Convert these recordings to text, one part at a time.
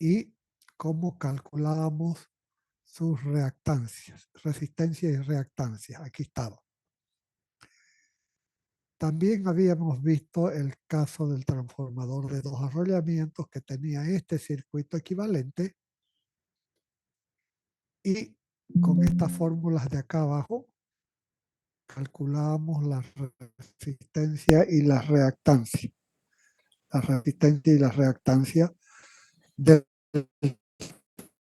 y cómo calculábamos sus reactancias, resistencia y reactancia. Aquí estaba. También habíamos visto el caso del transformador de dos arrollamientos que tenía este circuito equivalente y con estas fórmulas de acá abajo calculábamos la resistencia y la reactancia. La resistencia y la reactancia del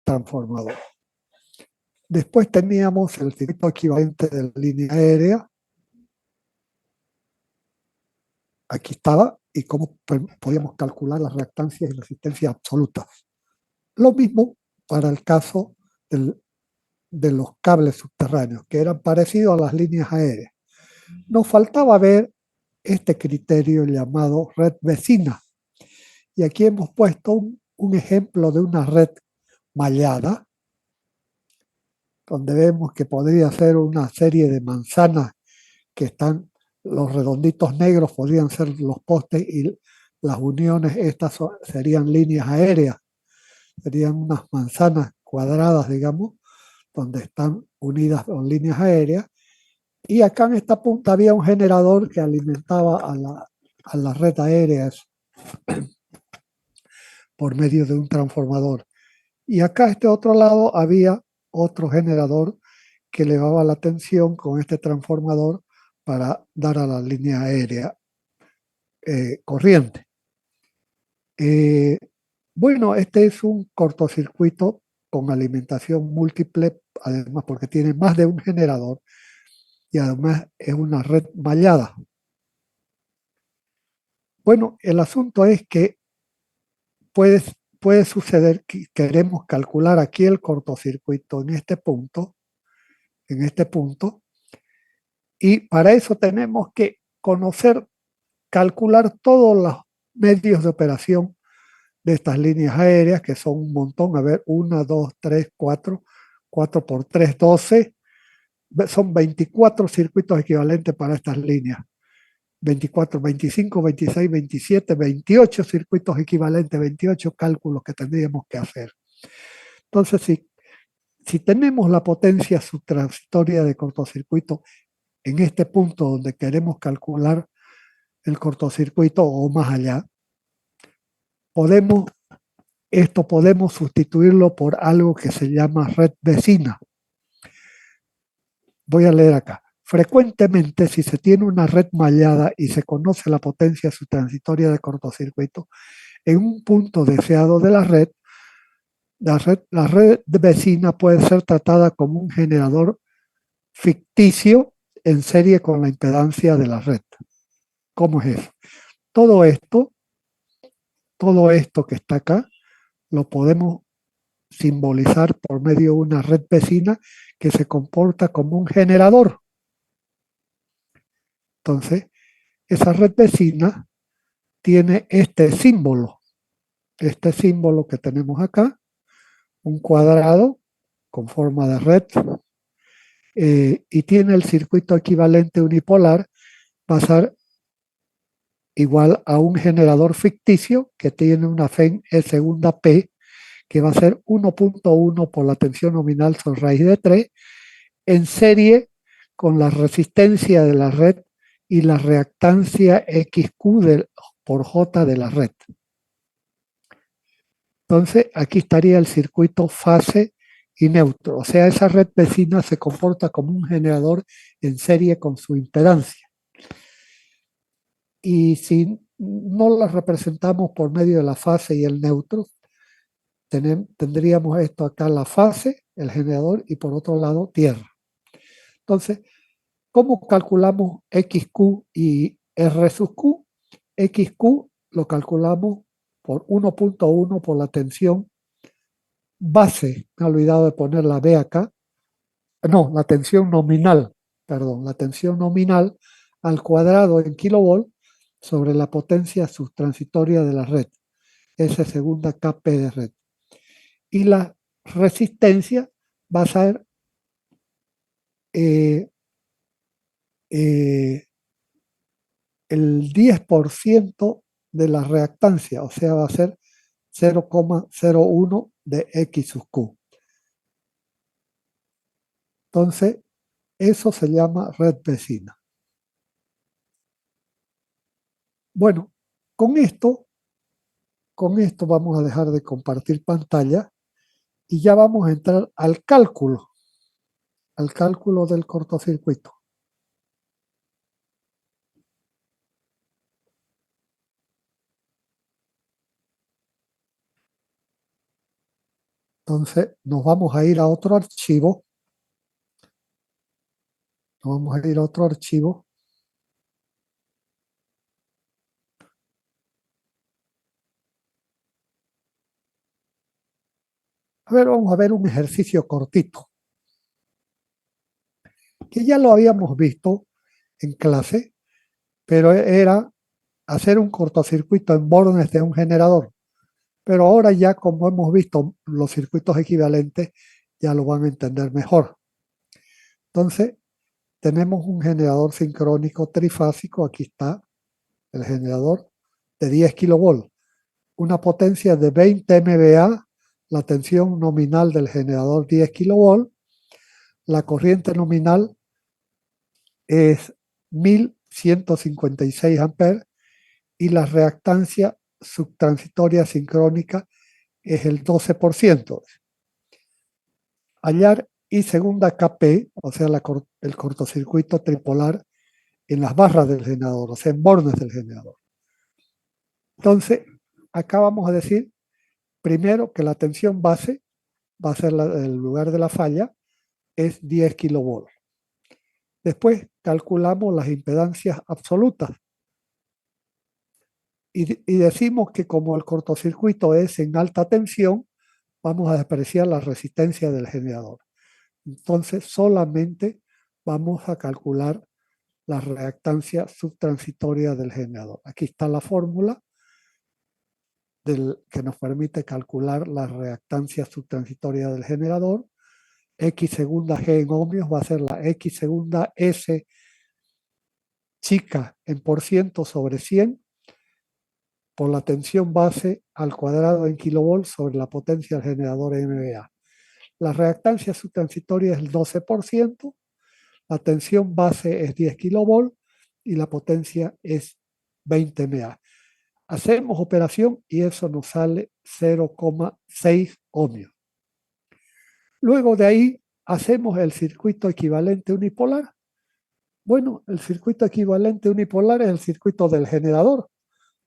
transformador. Después teníamos el circuito equivalente de la línea aérea. Aquí estaba, y cómo podíamos calcular las reactancias y resistencias absolutas. Lo mismo para el caso de los cables subterráneos, que eran parecidos a las líneas aéreas. Nos faltaba ver este criterio llamado red vecina. Y aquí hemos puesto un ejemplo de una red mallada, donde vemos que podría ser una serie de manzanas que están, los redonditos negros podrían ser los postes y las uniones, estas serían líneas aéreas, serían unas manzanas cuadradas, digamos, donde están unidas con líneas aéreas. Y acá en esta punta había un generador que alimentaba a la red aérea por medio de un transformador. Y acá a este otro lado había otro generador que elevaba la tensión con este transformador para dar a la línea aérea corriente. Bueno, este es un cortocircuito con alimentación múltiple, además porque tiene más de un generador y además es una red mallada. Bueno, el asunto es que puede suceder que queremos calcular aquí el cortocircuito en este punto, y para eso tenemos que conocer, calcular todos los medios de operación de estas líneas aéreas, que son un montón. A ver, 1, 2, 3, 4, 4 por 3, 12. Son 24 circuitos equivalentes para estas líneas. 24, 25, 26, 27, 28 circuitos equivalentes, 28 cálculos que tendríamos que hacer. Entonces, si tenemos la potencia subtransitoria de cortocircuito en este punto donde queremos calcular el cortocircuito o más allá, podemos sustituirlo por algo que se llama red vecina. Voy a leer acá. Frecuentemente, si se tiene una red mallada y se conoce la potencia subtransitoria de cortocircuito, en un punto deseado de la red vecina puede ser tratada como un generador ficticio en serie con la impedancia de la red. ¿Cómo es eso? Todo esto que está acá, lo podemos simbolizar por medio de una red vecina que se comporta como un generador. Entonces, esa red vecina tiene este símbolo que tenemos acá, un cuadrado con forma de red, y tiene el circuito equivalente unipolar, va a ser igual a un generador ficticio que tiene una FEN E segunda P, que va a ser 1.1 por la tensión nominal sobre raíz de 3, en serie con la resistencia de la red y la reactancia XQ por J de la red. Entonces, aquí estaría el circuito fase y neutro. O sea, esa red vecina se comporta como un generador en serie con su impedancia. Y si no la representamos por medio de la fase y el neutro, tendríamos esto acá, la fase, el generador, y por otro lado, tierra. Entonces, ¿cómo calculamos XQ y R sub Q? XQ lo calculamos por 1.1 por la tensión base. Me he olvidado de poner la B acá. No, la tensión nominal, perdón, la tensión nominal al cuadrado en kilovolt sobre la potencia subtransitoria de la red. Esa segunda KP de red. Y la resistencia va a ser eh, eh, el 10% de la reactancia, o sea, va a ser 0,01 de X sub Q. Entonces, eso se llama red vecina. Bueno, con esto vamos a dejar de compartir pantalla y ya vamos a entrar al cálculo del cortocircuito. Entonces, nos vamos a ir a otro archivo. A ver, vamos a ver un ejercicio cortito, que ya lo habíamos visto en clase, pero era hacer un cortocircuito en bornes de un generador. Pero ahora ya, como hemos visto los circuitos equivalentes, ya lo van a entender mejor. Entonces, tenemos un generador sincrónico trifásico. Aquí está el generador de 10 kilovolts, una potencia de 20 MVA, la tensión nominal del generador 10 kilovolts, la corriente nominal es 1156 amperes y la reactancia subtransitoria sincrónica es el 12%. Hallar I segunda Kp, o sea, el cortocircuito tripolar en las barras del generador, o sea, en bornes del generador. Entonces, acá vamos a decir primero que la tensión base va a ser el lugar de la falla, es 10 kilovolts. Después calculamos las impedancias absolutas y decimos que como el cortocircuito es en alta tensión, vamos a despreciar la resistencia del generador. Entonces solamente vamos a calcular la reactancia subtransitoria del generador. Aquí está la fórmula que nos permite calcular la reactancia subtransitoria del generador. X segunda G en ohmios va a ser la X segunda S chica en por ciento sobre 100 por la tensión base al cuadrado en kilovolts sobre la potencia del generador MVA. La reactancia subtransitoria es el 12%, la tensión base es 10 kilovolts y la potencia es 20 MA. Hacemos operación y eso nos sale 0,6 ohmios. Luego de ahí hacemos el circuito equivalente unipolar. Bueno, el circuito equivalente unipolar es el circuito del generador.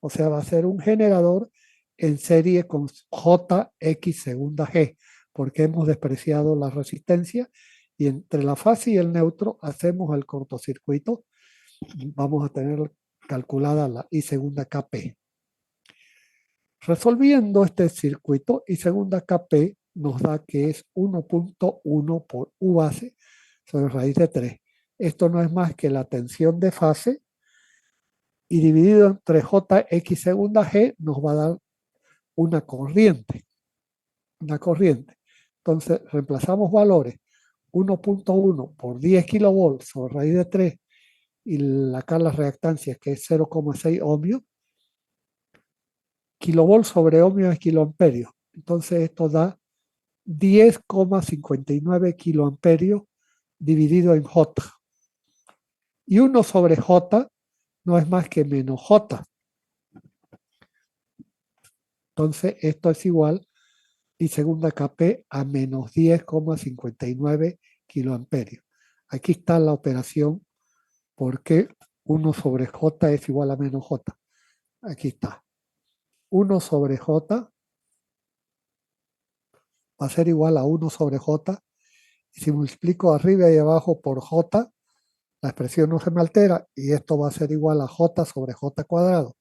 O sea, va a ser un generador en serie con JX segunda G, porque hemos despreciado la resistencia y entre la fase y el neutro hacemos el cortocircuito. Vamos a tener calculada la I segunda KP. Resolviendo este circuito, I segunda KP nos da que es 1.1 por U base sobre raíz de 3. Esto no es más que la tensión de fase y dividido entre JX segunda G nos va a dar una corriente. Entonces reemplazamos valores 1.1 por 10 kilovolts sobre raíz de 3 y acá la reactancia que es 0,6 ohmios. Kilovolts sobre ohmios es kiloamperios. Entonces esto da 10,59 kiloamperios dividido en J. Y 1 sobre J no es más que menos J. Entonces esto es igual I segunda Kp a menos 10,59 kiloamperios. Aquí está la operación porque 1 sobre J es igual a menos J. Aquí está. 1 sobre J va a ser igual a 1 sobre J. Y si multiplico arriba y abajo por J, la expresión no se me altera y esto va a ser igual a J sobre J cuadrado.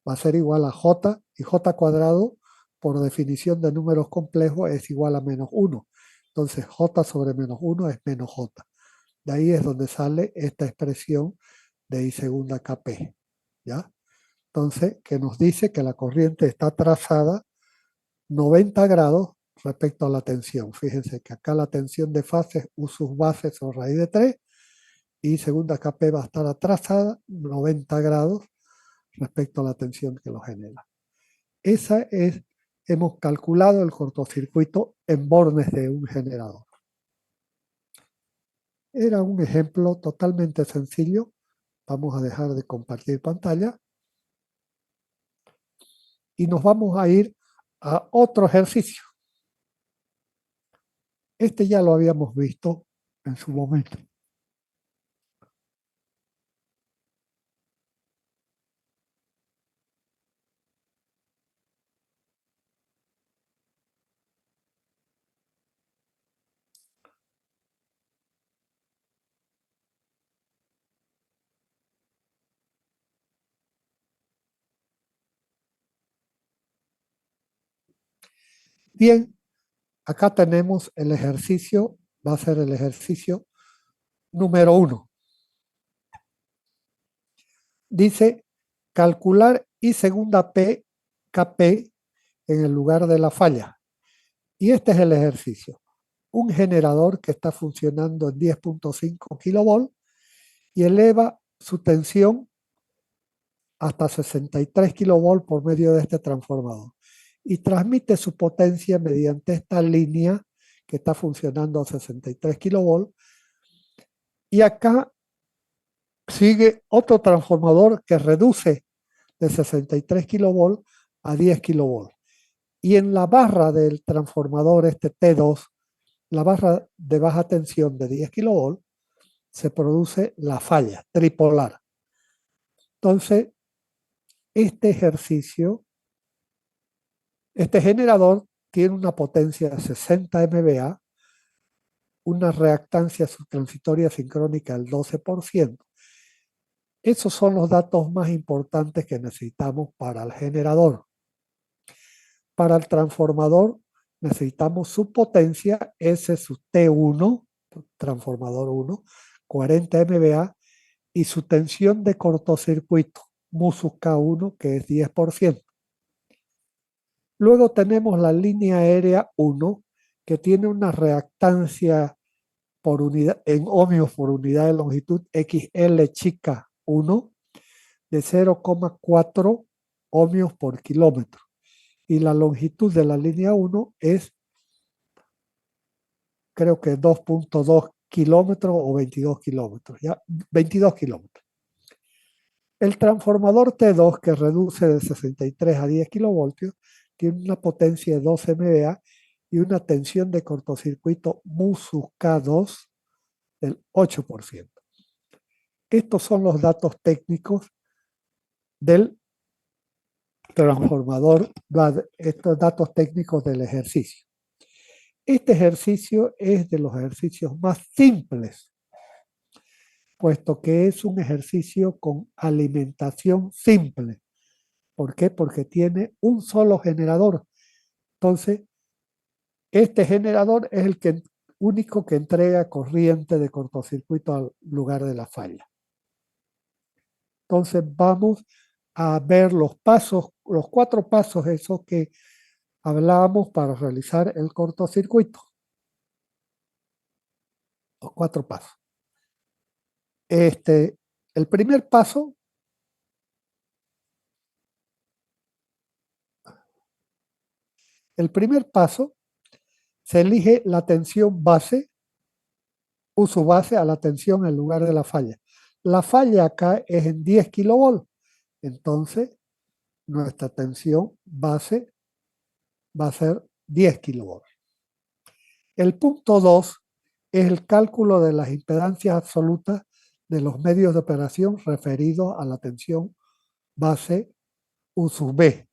Va a ser igual a J y J cuadrado, por definición de números complejos, es igual a menos 1. Entonces J sobre menos 1 es menos J. De ahí es donde sale esta expresión de I segunda Kp. ¿Ya? Entonces, que nos dice que la corriente está trazada 90 grados respecto a la tensión. Fíjense que acá la tensión de fase es U sub base sobre raíz de 3 y segunda Kp va a estar atrasada 90 grados respecto a la tensión que lo genera. Esa es hemos calculado el cortocircuito en bornes de un generador. Era un ejemplo totalmente sencillo. Vamos a dejar de compartir pantalla y nos vamos a ir a otro ejercicio. Este ya lo habíamos visto en su momento. Bien, acá tenemos el ejercicio, va a ser el ejercicio número 1. Dice calcular I segunda P KP en el lugar de la falla. Y este es el ejercicio. Un generador que está funcionando en 10.5 kilovolts y eleva su tensión hasta 63 kilovolts por medio de este transformador. Y transmite su potencia mediante esta línea que está funcionando a 63 kilovolts. Y acá sigue otro transformador que reduce de 63 kilovolts a 10 kilovolts. Y en la barra del transformador este T2, la barra de baja tensión de 10 kilovolts, se produce la falla tripolar. Entonces, este ejercicio, este generador tiene una potencia de 60 MVA, una reactancia subtransitoria sincrónica del 12%. Esos son los datos más importantes que necesitamos para el generador. Para el transformador necesitamos su potencia, S sub T1, transformador 1, 40 MVA, y su tensión de cortocircuito, mu sub K1, que es 10%. Luego tenemos la línea aérea 1, que tiene una reactancia por unidad, en ohmios por unidad de longitud XL chica 1 de 0,4 ohmios por kilómetro. Y la longitud de la línea 1 es, creo que 2.2 kilómetros o 22 kilómetros, ya 22 kilómetros. El transformador T2, que reduce de 63 a 10 kilovoltios, tiene una potencia de 12 MVA y una tensión de cortocircuito mu sub K2 del 8%. Estos son los datos técnicos del transformador, estos datos técnicos del ejercicio. Este ejercicio es de los ejercicios más simples, puesto que es un ejercicio con alimentación simple. ¿Por qué? Porque tiene un solo generador. Entonces, este generador es el único que entrega corriente de cortocircuito al lugar de la falla. Entonces, vamos a ver los pasos, los 4 pasos esos que hablábamos para realizar el cortocircuito. Los 4 pasos. El primer paso se elige la tensión base, uso base a la tensión en lugar de la falla. La falla acá es en 10 kilovolts, entonces nuestra tensión base va a ser 10 kilovolts. El punto 2 es el cálculo de las impedancias absolutas de los medios de operación referidos a la tensión base U sub B.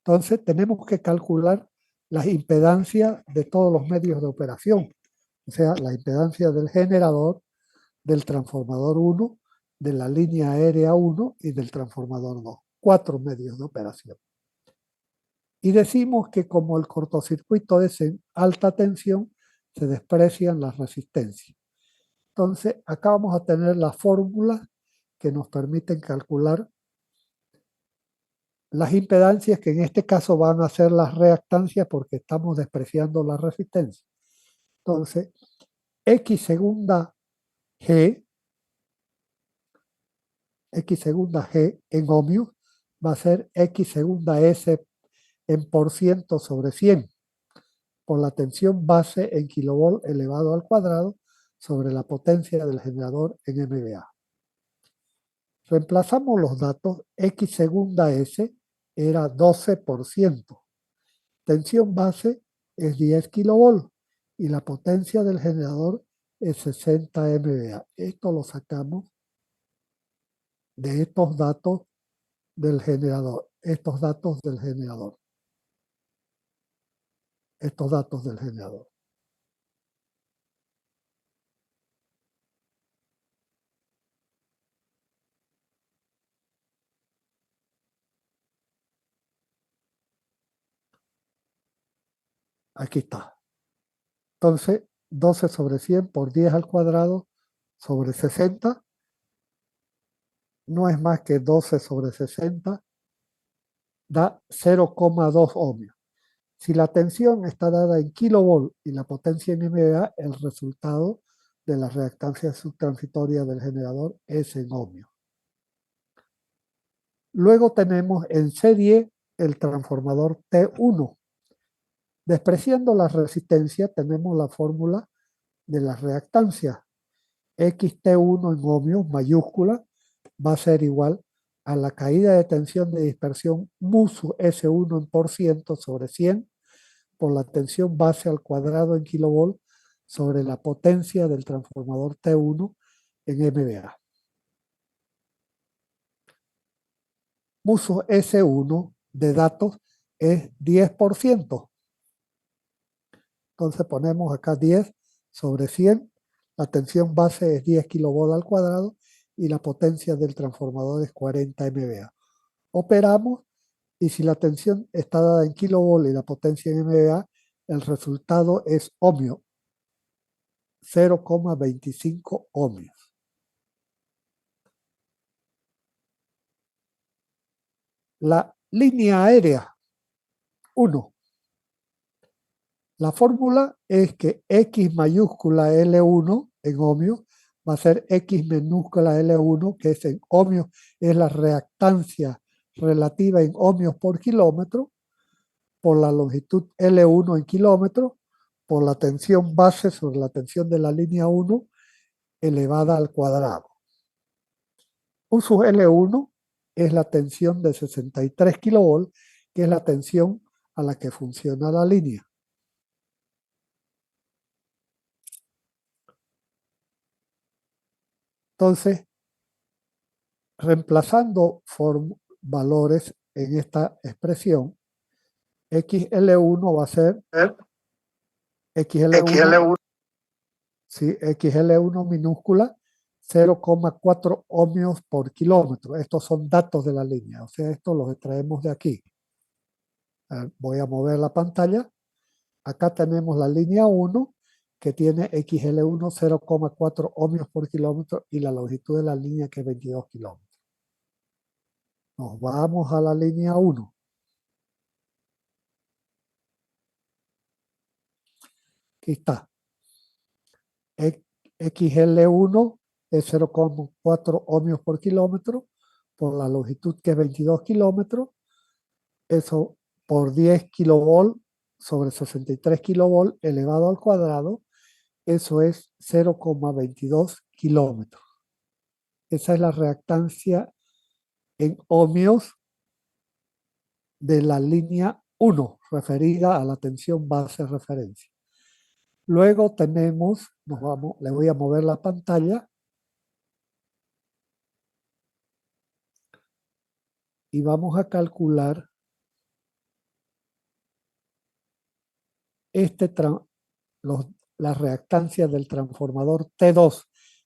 Entonces tenemos que calcular las impedancias de todos los medios de operación, o sea, la impedancia del generador, del transformador 1, de la línea aérea 1 y del transformador 2. 4 medios de operación. Y decimos que como el cortocircuito es en alta tensión, se desprecian las resistencias. Entonces, acá vamos a tener las fórmulas que nos permiten calcular las impedancias, que en este caso van a ser las reactancias porque estamos despreciando la resistencia. Entonces, X segunda G en ohmios va a ser X segunda S en por ciento sobre 100 por la tensión base en kilovolt elevado al cuadrado sobre la potencia del generador en MVA. Reemplazamos los datos, X segunda S era 12%, tensión base es 10 kilovolt y la potencia del generador es 60 MVA. Esto lo sacamos de estos datos del generador, estos datos del generador. Aquí está. Entonces, 12 sobre 100 por 10 al cuadrado sobre 60 no es más que 12 sobre 60, da 0,2 ohmios. Si la tensión está dada en kilovolt y la potencia en MVA, el resultado de la reactancia subtransitoria del generador es en ohmios. Luego tenemos en serie el transformador T1. Despreciando la resistencia, tenemos la fórmula de la reactancia. XT1 en ohmios mayúscula va a ser igual a la caída de tensión de dispersión mu sub S1 en por ciento sobre 100 por la tensión base al cuadrado en kilovolt sobre la potencia del transformador T1 en MVA. Mu sub S1 de datos es 10%. Entonces ponemos acá 10 sobre 100. La tensión base es 10 kilovolt al cuadrado y la potencia del transformador es 40 MVA. Operamos y si la tensión está dada en kilovolt y la potencia en MVA, el resultado es ohmio, 0,25 ohmios. La línea aérea, 1. La fórmula es que X mayúscula L1 en ohmios va a ser X minúscula L1, que es en ohmios, es la reactancia relativa en ohmios por kilómetro, por la longitud L1 en kilómetros, por la tensión base sobre la tensión de la línea 1 elevada al cuadrado. U sub L1 es la tensión de 63 kilovolt, que es la tensión a la que funciona la línea. Entonces, reemplazando valores en esta expresión, XL1 va a ser XL1, sí, XL1 minúscula 0,4 ohmios por kilómetro. Estos son datos de la línea, o sea, estos los extraemos de aquí. Voy a mover la pantalla. Acá tenemos la línea 1 que tiene XL1 0,4 ohmios por kilómetro y la longitud de la línea que es 22 kilómetros. Nos vamos a la línea 1. Aquí está. XL1 es 0,4 ohmios por kilómetro por la longitud que es 22 kilómetros. Eso por 10 kilovolt sobre 63 kilovolt elevado al cuadrado. Eso es 0,22 kilómetros. Esa es la reactancia en ohmios de la línea 1, referida a la tensión base referencia. Luego tenemos, le voy a mover la pantalla y vamos a calcular la reactancia del transformador T2,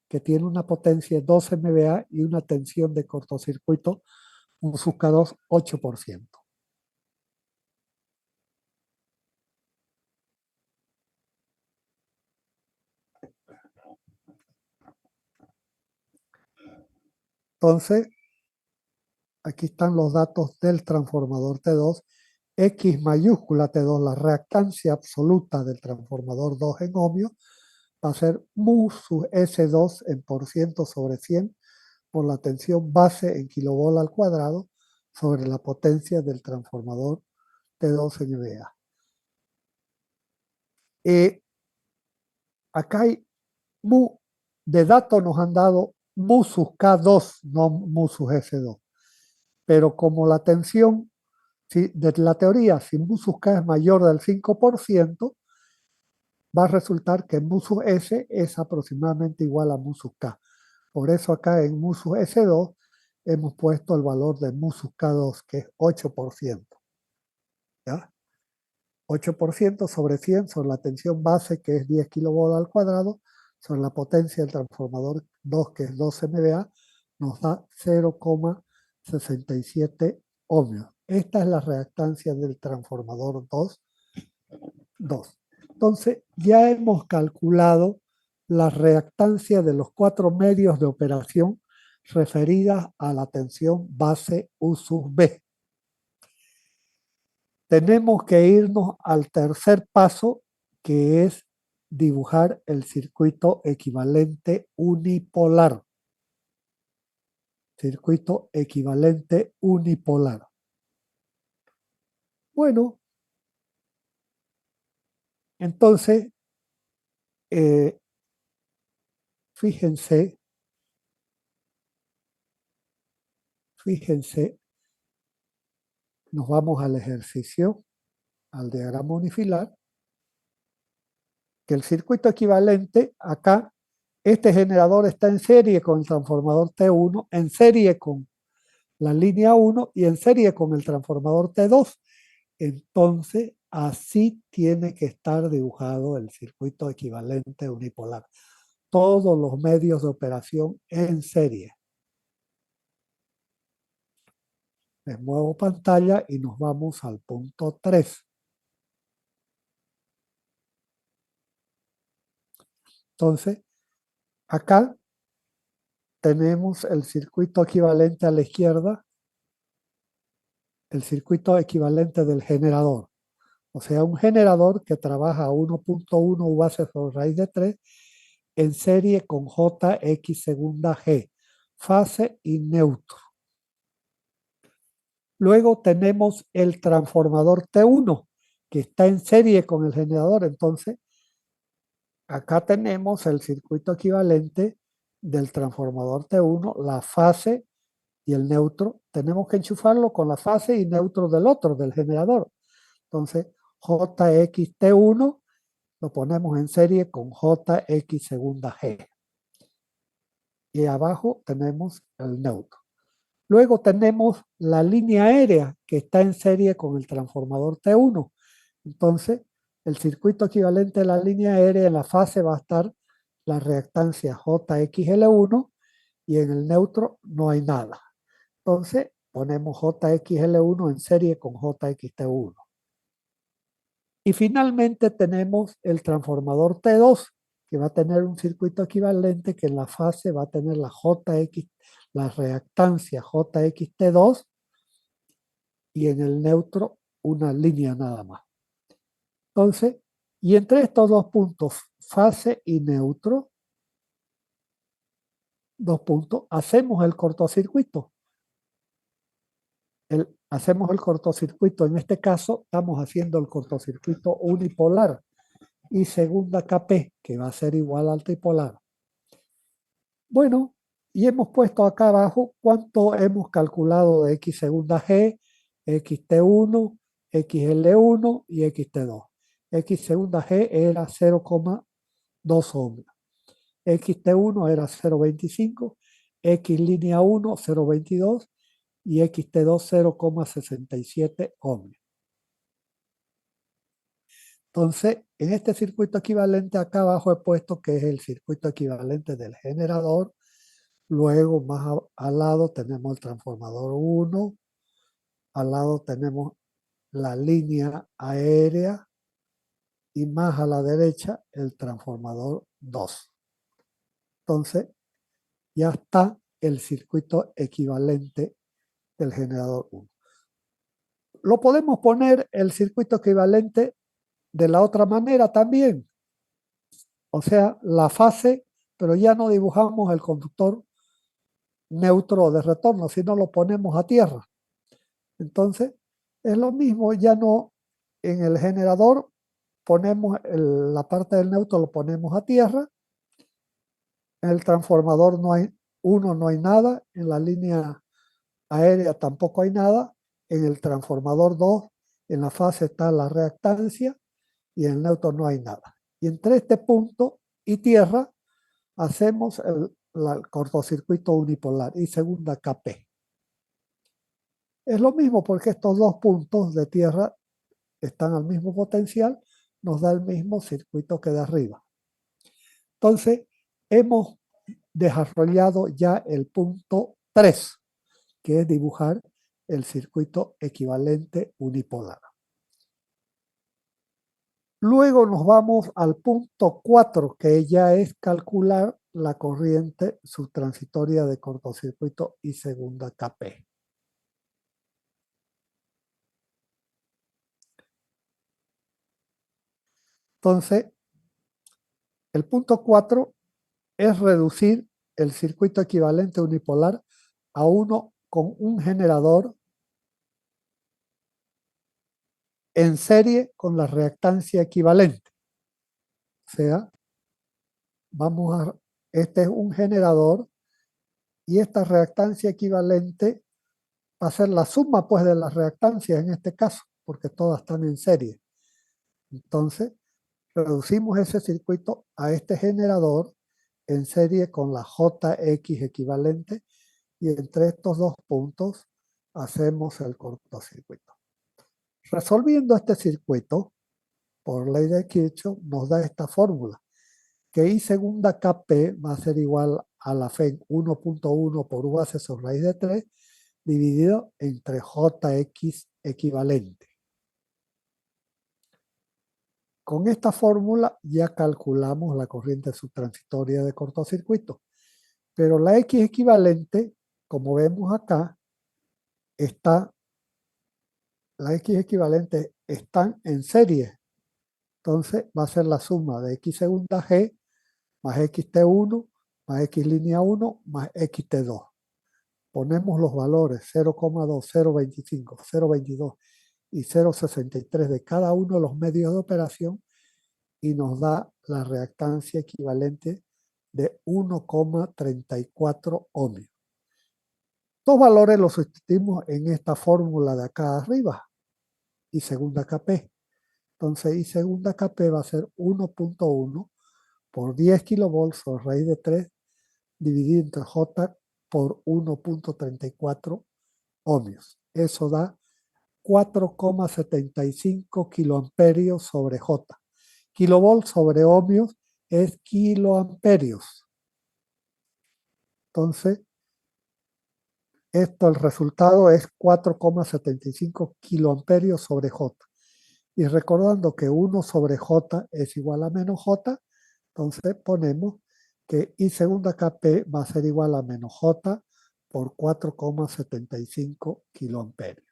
que tiene una potencia de 12 MVA y una tensión de cortocircuito, un SUSK2 8%. Entonces, aquí están los datos del transformador T2. X mayúscula T2, la reactancia absoluta del transformador 2 en ohmios, va a ser mu sub S2 en por ciento sobre 100 por la tensión base en kilovolt al cuadrado sobre la potencia del transformador T2 NBA. Acá hay mu de datos, nos han dado mu sus K2, no mu sus S2. Pero como la tensión, si, de la teoría, si mu sus K es mayor del 5%, va a resultar que mu sus S es aproximadamente igual a mu sus K. Por eso acá en mu sus S2 hemos puesto el valor de mu sus K2, que es 8%. ¿Ya? 8% sobre 100 sobre la tensión base, que es 10 kilovolts al cuadrado, sobre la potencia del transformador 2, que es 12 MVA, nos da 0,67 ohmios. Esta es la reactancia del transformador 2. Entonces, ya hemos calculado la reactancia de los 4 medios de operación referidas a la tensión base U sub B. Tenemos que irnos al tercer paso, que es dibujar el circuito equivalente unipolar. Circuito equivalente unipolar. Bueno, entonces, fíjense, nos vamos al ejercicio, al diagrama unifilar, que el circuito equivalente acá, este generador está en serie con el transformador T1, en serie con la línea 1 y en serie con el transformador T2. Entonces, así tiene que estar dibujado el circuito equivalente unipolar. Todos los medios de operación en serie. Les muevo pantalla y nos vamos al punto 3. Entonces, acá tenemos el circuito equivalente a la izquierda, el circuito equivalente del generador. O sea, un generador que trabaja a 1.1 U base sobre raíz de 3 en serie con JX segunda G, fase y neutro. Luego tenemos el transformador T1, que está en serie con el generador. Entonces, acá tenemos el circuito equivalente del transformador T1, la fase y el neutro. Tenemos que enchufarlo con la fase y neutro del otro, del generador. Entonces, JXT1 lo ponemos en serie con JX segunda G. Y abajo tenemos el neutro. Luego tenemos la línea aérea que está en serie con el transformador T1. Entonces, el circuito equivalente a la línea aérea en la fase va a estar la reactancia JXL1 y en el neutro no hay nada. Entonces, ponemos JXL1 en serie con JXT1. Y finalmente tenemos el transformador T2, que va a tener un circuito equivalente que en la fase va a tener la la reactancia JXT2 y en el neutro una línea nada más. Entonces, y entre estos dos puntos, fase y neutro, dos puntos, hacemos el cortocircuito. Hacemos el cortocircuito, en este caso estamos haciendo el cortocircuito unipolar y segunda KP, que va a ser igual al tripolar. Bueno, y hemos puesto acá abajo cuánto hemos calculado de X segunda G, XT1, XL1 y XT2. X segunda G era 0,2 ohmios. XT1 era 0,25, X línea 1 0,22 y XT2 0,67 ohmios. Entonces, en este circuito equivalente acá abajo he puesto que es el circuito equivalente del generador. Luego, más al lado tenemos el transformador 1. Al lado tenemos la línea aérea. Y más a la derecha, el transformador 2. Entonces, ya está el circuito equivalente del generador 1. Lo podemos poner el circuito equivalente de la otra manera también. O sea, la fase, pero ya no dibujamos el conductor neutro de retorno, sino lo ponemos a tierra. Entonces, Es lo mismo, ya no en el generador ponemos la parte del neutro, lo ponemos a tierra. En el transformador no hay no hay nada. En la línea aérea tampoco hay nada. En el transformador 2, en la fase está la reactancia y en el neutro no hay nada. Y entre este punto y tierra hacemos el cortocircuito unipolar y segunda KP. Es lo mismo porque estos dos puntos de tierra están al mismo potencial, nos da el mismo circuito que de arriba. Entonces, hemos desarrollado ya el punto 3, que es dibujar el circuito equivalente unipolar. Luego nos vamos al punto 4, que ya es calcular la corriente subtransitoria de cortocircuito y segunda KP. Entonces, el punto 4 es reducir el circuito equivalente unipolar a uno con un generador en serie con la reactancia equivalente. O sea, este es un generador y esta reactancia equivalente va a ser la suma pues de las reactancias en este caso, porque todas están en serie. Entonces, reducimos ese circuito a este generador en serie con la JX equivalente y entre estos dos puntos hacemos el cortocircuito. Resolviendo este circuito, por ley de Kirchhoff, nos da esta fórmula, que I segunda KP va a ser igual a la FEN 1.1 por U base sobre raíz de 3 dividido entre JX equivalente. Con esta fórmula ya calculamos la corriente subtransitoria de cortocircuito, pero la X equivalente, como vemos acá, la X equivalente están en serie. Entonces va a ser la suma de X segunda G más XT1 más X línea 1 más XT2. Ponemos los valores 0,2, 0,25, 0,22 y 0,63 de cada uno de los medios de operación y nos da la reactancia equivalente de 1,34 ohmios. Estos valores los sustituimos en esta fórmula de acá arriba, I segunda KP. Entonces, I segunda KP va a ser 1.1 por 10 kilovolts sobre raíz de 3 dividido entre J por 1.34 ohmios. Eso da 4,75 kiloamperios sobre J. Kilovolts sobre ohmios es kiloamperios. Entonces, el resultado es 4,75 kiloamperios sobre J. Y recordando que 1 sobre J es igual a menos J, entonces ponemos que I segunda KP va a ser igual a menos J por 4,75 kiloamperios.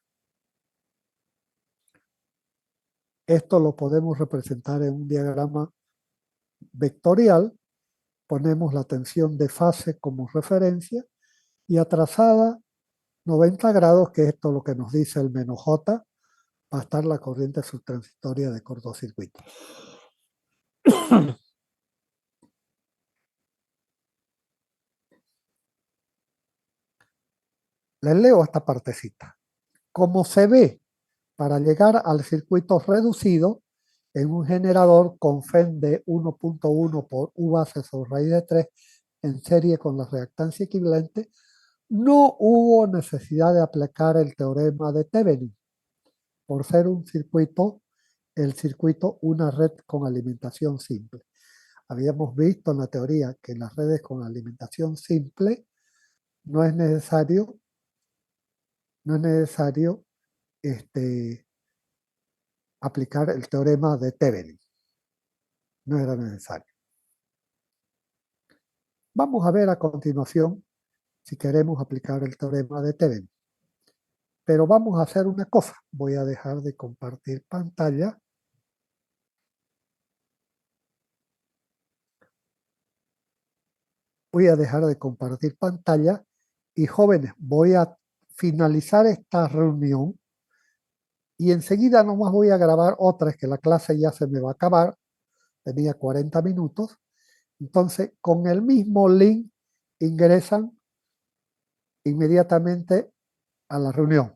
Esto lo podemos representar en un diagrama vectorial. Ponemos la tensión de fase como referencia y atrasada 90 grados, que esto es lo que nos dice el menos J, va a estar la corriente subtransitoria de cortocircuito. Les leo esta partecita. Como se ve, para llegar al circuito reducido en un generador con FEN de 1.1 por U base sobre raíz de 3 en serie con la reactancia equivalente, no hubo necesidad de aplicar el teorema de Thevenin, por ser un circuito, el circuito una red con alimentación simple. Habíamos visto en la teoría que en las redes con alimentación simple no es necesario aplicar el teorema de Thevenin. No era necesario. Vamos a ver a continuación si queremos aplicar el teorema de Thevenin. Pero vamos a hacer una cosa. Voy a dejar de compartir pantalla. Voy a dejar de compartir pantalla y jóvenes, voy a finalizar esta reunión y enseguida nomás voy a grabar otra, es que la clase ya se me va a acabar, tenía 40 minutos, entonces con el mismo link ingresan inmediatamente a la reunión.